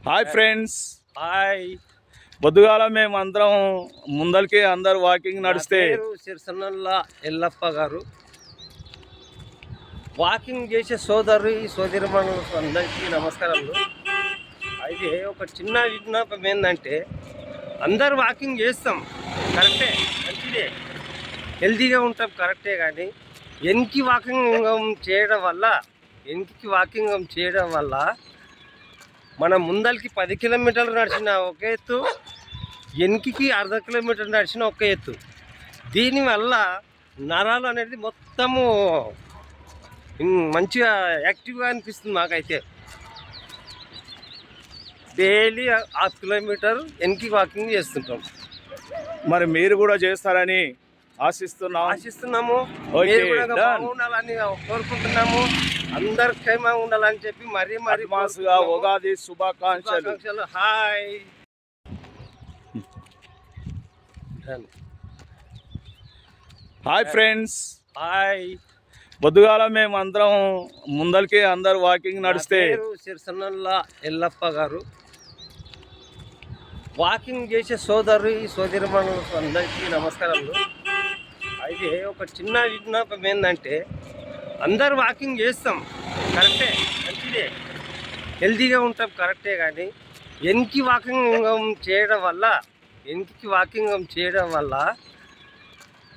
Hi friends, hi. పొద్దుగాల మేము అందరం ముందరికి అందరు వాకింగ్ నడిస్తే సిరిసన్నల్ల ఎల్లప్ప గారు వాకింగ్ చేసే సోదరిమణులకు అందరికీ నమస్కారాలు. అయితే ఒక చిన్న విజ్ఞాపం ఏంటంటే, అందరు వాకింగ్ చేస్తాం కరెక్టే, మంచిదే, హెల్తీగా ఉంటాం కరెక్టే, కానీ వెనక్కి వాకింగ్ చేయడం వల్ల మనం ముందరికి 10 కిలోమీటర్లు నడిచిన ఒక ఎత్తు, వెనక్కి అర్ధ కిలోమీటర్ నడిచిన ఒక ఎత్తు. దీనివల్ల నరాలు అనేది మొత్తము మంచిగా యాక్టివ్గా అనిపిస్తుంది మాకైతే. డైలీ 1/2 కిలోమీటర్ వెనక్కి వాకింగ్ చేస్తుంటాం. మరి మీరు కూడా చేస్తారని ఆశిస్తున్నాము. ఉండాలని కోరుకుంటున్నాము. అందరు క్షేమంగా ఉండాలని చెప్పి మరీ మాసుగా ఉగాది శుభాకాంక్షలు. హాయ్. Hi friends, hi. పొద్దుగాల మేము అందరం ముందరికి అందరు వాకింగ్ నడిస్తే సిరిసన్నల్ల ఎల్లప్ప గారు వాకింగ్ చేసే సోదరిమణులకు అందరికీ నమస్కారాలు. అయితే ఒక చిన్న విజ్ఞాపం ఏంటంటే, అందరు వాకింగ్ చేస్తాం కరెక్టే, మంచిదే, హెల్తీగా ఉంటాం కరెక్టే, కానీ వెనక్కి వాకింగ్ చేయడం వల్ల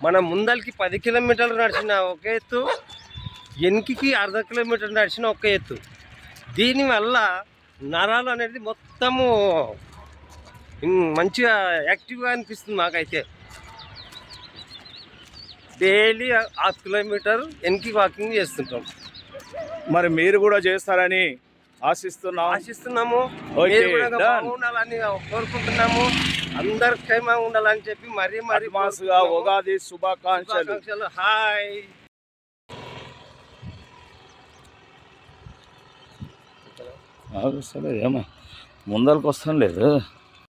మనం ముందరికి 10 కిలోమీటర్లు నడిచిన ఒక ఎత్తు, వెనక్కి అర్ధ కిలోమీటర్ నడిచిన ఒక ఎత్తు. దీనివల్ల నరాలు అనేది మొత్తము మంచిగా యాక్టివ్గా అనిపిస్తుంది మాకైతే. డైలీ 1/2 కిలోమీటర్ వెనక్కి వాకింగ్ చేస్తుంటాం. మరి మీరు కూడా చేస్తారని ఆశిస్తున్నాము. ఉండాలని కోరుకుంటున్నాము. అందరు క్షేమంగా ఉండాలని చెప్పి మరీ మాసుగా ఉగాది శుభాకాంక్షలు. హాయ్. సరే, ఏమో ముందరికి వస్తాం లేదు.